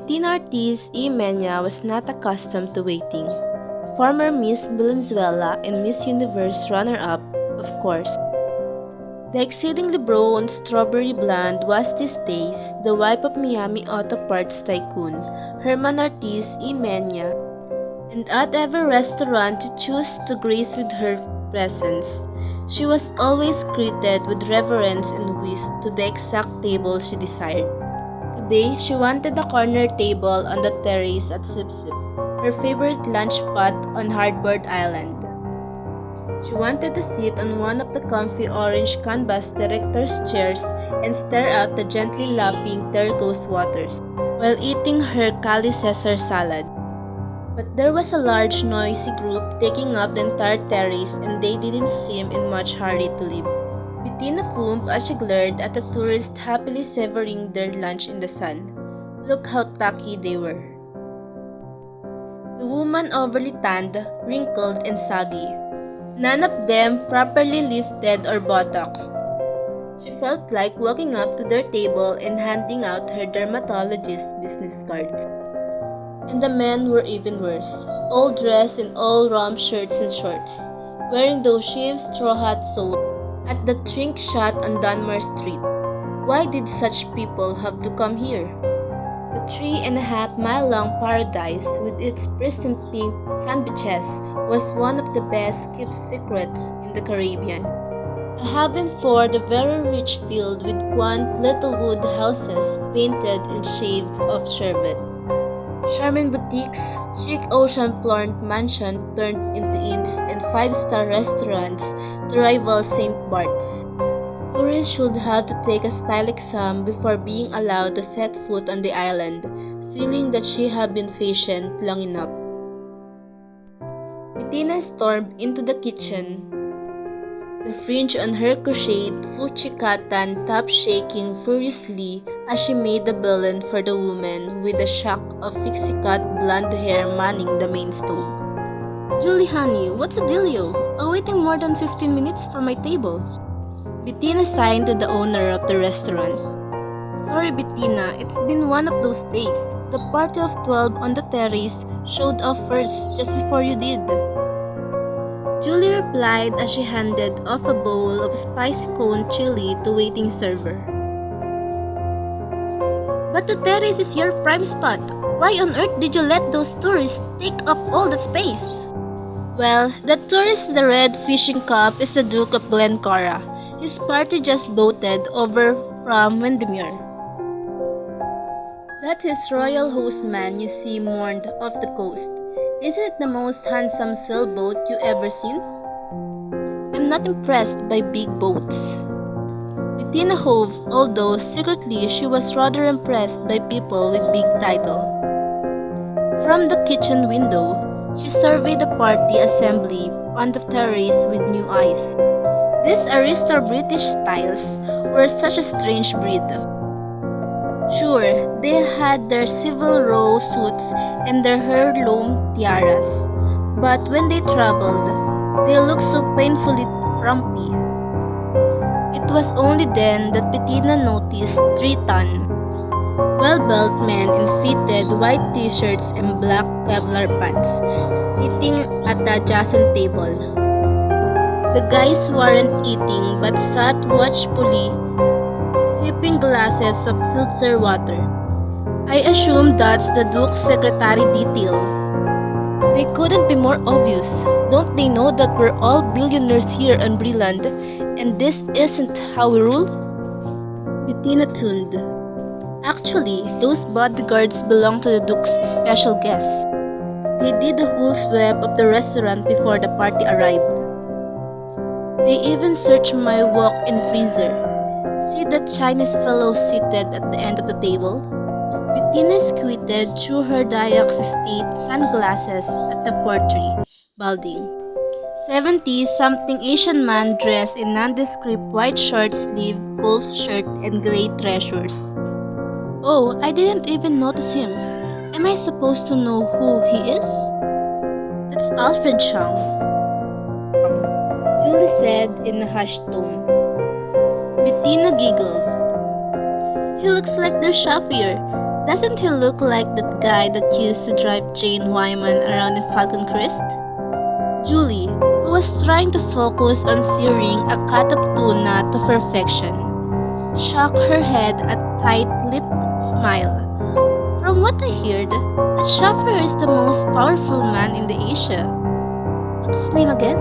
Bettina Ortiz y Mena was not accustomed to waiting. A former Miss Valenzuela and Miss Universe runner-up, of course. The exceedingly brown strawberry blonde was these days the wife of Miami Auto Parts tycoon Herman Ortiz y Mena, and at every restaurant she chose to grace with her presence, she was always greeted with reverence and whisked to the exact table she desired. Today, she wanted a corner table on the terrace at Sip Sip, her favorite lunch spot on Hardboard Island. She wanted to sit on one of the comfy orange canvas director's chairs and stare out the gently lapping turquoise waters while eating her Cali Caesar salad. But there was a large, noisy group taking up the entire terrace and they didn't seem in much hurry to leave. Bettina fumed as she glared at the tourists happily savoring their lunch in the sun. Look how tacky they were. The woman overly tanned, wrinkled, and saggy. None of them properly lifted or botoxed. She felt like walking up to their table and handing out her dermatologist's business cards. And the men were even worse, all dressed in all romp shirts and shorts, wearing those cheap straw hats sold at the drink shop on Dunmore Street. Why did such people have to come here? The 3.5-mile-long paradise with its pristine pink sandwiches was one of the best kept secrets in the Caribbean. A haven for the very rich filled with quaint little wood houses painted in shades of sherbet. Charming boutiques, chic ocean-flanked mansions turned into inns and five-star restaurants to rival St. Bart's. Tourists should have to take a style exam before being allowed to set foot on the island, feeling that she had been patient long enough. Bettina stormed into the kitchen, the fringe on her crocheted Fuchi cotton top shaking furiously as she made the villain for the woman with a shock of pixie-cut blonde hair manning the main stove. "Julie, honey, what's the dealio? I'm waiting more than 15 minutes for my table." Bettina signed to the owner of the restaurant. "Sorry, Bettina, it's been one of those days. The party of 12 on the terrace showed up first just before you did." Julie replied as she handed off a bowl of spicy cone chili to waiting server. "But the terrace is your prime spot. Why on earth did you let those tourists take up all that space?" "Well, the tourist the red fishing cup is the Duke of Glencorra. His party just boated over from Windermere. That his royal hostman you see mourned off the coast. Isn't it the most handsome sailboat you ever seen?" "I'm not impressed by big boats." Bettina hove, although secretly she was rather impressed by people with big title. From the kitchen window, she surveyed the party assembly on the terrace with new eyes. These aristocratic styles were such a strange breed. Sure, they had their civil row suits and their heirloom tiaras, but when they traveled, they looked so painfully frumpy. It was only then that Bettina noticed 3 well-built men in fitted white t-shirts and black Kevlar pants sitting at the adjacent table. The guys weren't eating but sat watchfully, sipping glasses of seltzer water. I assume that's the Duke's secretary detail. They couldn't be more obvious. Don't they know that we're all billionaires here on Breland, and this isn't how we rule? Bettina tuned. Actually, those bodyguards belong to the Duke's special guests. They did the whole sweep of the restaurant before the party arrived. They even searched my walk-in freezer. See that Chinese fellow seated at the end of the table? Bettina squinted through her Diax-State sunglasses at the portrait, balding. 70-something Asian man dressed in nondescript white short-sleeve golf shirt and gray treasures. "Oh, I didn't even notice him. Am I supposed to know who he is?" "That's Alfred Chang," Julie said in a hushed tone. Bettina giggled. "He looks like their chauffeur. Doesn't he look like that guy that used to drive Jane Wyman around in Falcon Crest? Julie, who was trying to focus on searing a cut of tuna to perfection, shook her head a tight-lipped smile. From what I heard, that chauffeur is the most powerful man in the Asia. What's his name again?